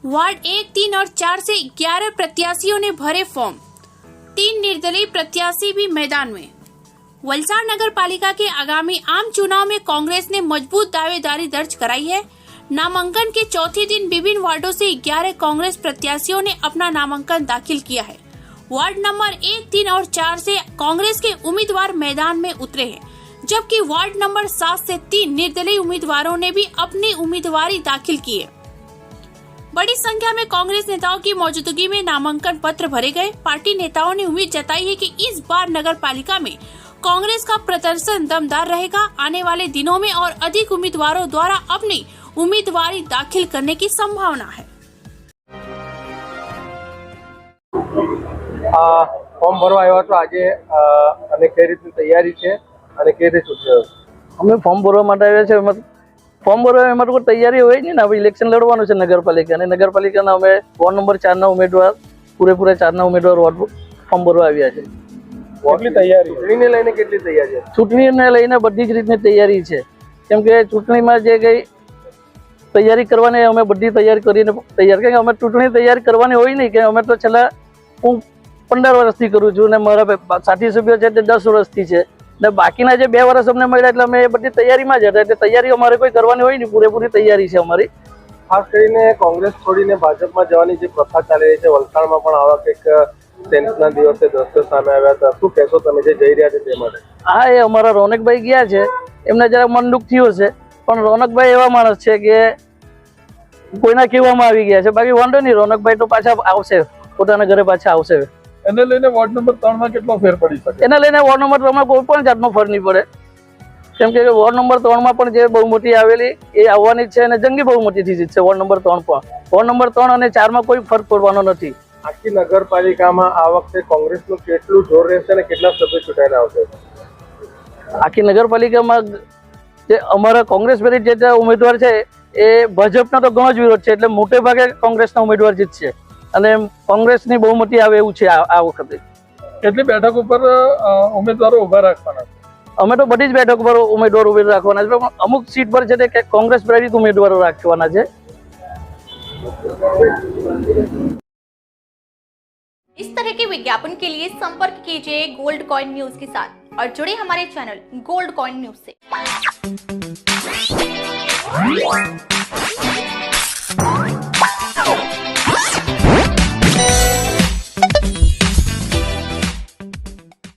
Ward 1, 3 और 4 से 11 प्रत्याशियों ने भरे फॉर्म। 3 निर्दलीय प्रत्याशी भी मैदान में। वलसाड नगर पालिका के आगामी आम चुनाव में कांग्रेस ने मजबूत दावेदारी दर्ज कराई है। नामांकन के चौथे दिन विभिन्न वार्डों से 11 कांग्रेस प्रत्याशियों ने अपना नामांकन दाखिल किया है। वार्ड नंबर 1, 3 और 4 से कांग्रेस के उम्मीदवार मैदान में उतरे हैं, जबकि वार्ड नंबर 7 से 3 निर्दलीय उम्मीदवारों ने भी अपनी उम्मीदवारी दाखिल की है। बड़ी संख्या में कांग्रेस नेताओं की मौजूदगी में नामांकन पत्र भरे गए। पार्टी नेताओं ने उम्मीद जताई है कि इस बार नगर पालिका में कांग्रेस का प्रदर्शन दमदार रहेगा। आने वाले दिनों में और अधिक उम्मीदवारों द्वारा अपनी उम्मीदवारी दाखिल करने की संभावना है। ફોર્મ ભરવા આવ્યા તો આજે અને કઈ રીતની તૈયારી છે અને કઈ રીતે ચૂંટણી અમે ફોર્મ ભરવા માટે આવ્યા છે। ફોર્મ ભરવા એમાં કોઈ તૈયારી હોય નહીં ને, હવે ઇલેક્શન લડવાનું છે નગરપાલિકા અને નગરપાલિકાના અમે વોર્ડ નંબર 4ના ઉમેદવાર પૂરેપૂરા 4ના ઉમેદવાર ફોર્મ ભરવા આવ્યા છે। કેટલી તૈયારી ચૂંટણીને લઈને કેટલી તૈયારી છે? ચૂંટણીને લઈને બધી જ રીતની તૈયારી છે, કેમ કે ચૂંટણીમાં જે કઈ તૈયારી કરવાની અમે બધી તૈયારી કરીને તૈયાર, કેમ કે અમે ચૂંટણી તૈયારી કરવાની હોય નહીં કે અમે તો છેલ્લા હું 15 વર્ષથી કરું છું ને મારા સાથી સભ્યો છે તે 10 વર્ષથી છે ને બાકીના જે 2 વર્ષ અમને મળ્યા એટલે અમે એ બધી તૈયારીમાં જ હતા, એટલે તૈયારી અમારે કોઈ કરવાની હોય નહીં, પૂરેપૂરી તૈયારી છે અમારી। ખાસ કરીને કોંગ્રેસ છોડીને ભાજપમાં જવાની જે પ્રથા ચાલી રહી છે, વલસાડમાં પણ આવા કંઈક સેન્સના દિવસે દ્રશ્યો સામે આવ્યા હતા, શું કહેશો તમે જે જઈ રહ્યા છે તે માટે? હા, એ અમારા રોનકભાઈ ગયા છે, એમને જરા મન દુઃખ થયું છે, પણ રોનકભાઈ એવા માણસ છે કે કોઈના કહેવામાં આવી ગયા છે, બાકી વાંધો નહીં, રોનકભાઈ તો પાછા આવશે, પોતાના ઘરે પાછા આવશે। એને લઈને વોર્ડ નંબર 3માં કેટલો ફેર પડી શકે? એને લઈને વોર્ડ નંબર 3માં કોઈ પણ જાતનો ફરક નહીં પડે, કેમ કે વોર્ડ નંબર 3માં પણ જે બહુમતી આવેલી એ આવવાની છે અને જંગી બહુમતીથી જીતશે વોર્ડ નંબર 3 પણ। વોર્ડ નંબર 3 અને 4માં કોઈ ફરક પડવાનો નથી। આખી નગરપાલિકામાં આ વખતે કોંગ્રેસનું કેટલું જોર રહેશે અને કેટલા સભ્યો ચૂંટાઈને આવશે? આખી નગરપાલિકામાં જે અમારા કોંગ્રેસ વિરુદ્ધ જે ઉમેદવાર છે એ ભાજપનો તો ઘણો જ વિરોધ છે, એટલે મોટે ભાગે કોંગ્રેસના ઉમેદવાર જીતશે અને કોંગ્રેસની બહુમતી આવે એવું છે આ વખતે। કેટલી બેઠક ઉપર ઉમેદવારો ઉભા રાખવાના? અમે તો બધી જ બેઠક પર ઉમેદવાર ઉભા રાખવાના છે, પણ અમુક સીટ પર છે તે કોંગ્રેસ પ્રેરિત ઉમેદવારો રાખવાના છે। इस तरह के विज्ञापन के लिए संपर्क कीजिए गोल्ड कॉइन न्यूज के साथ और जुड़े हमारे चैनल गोल्ड कॉइन न्यूज से।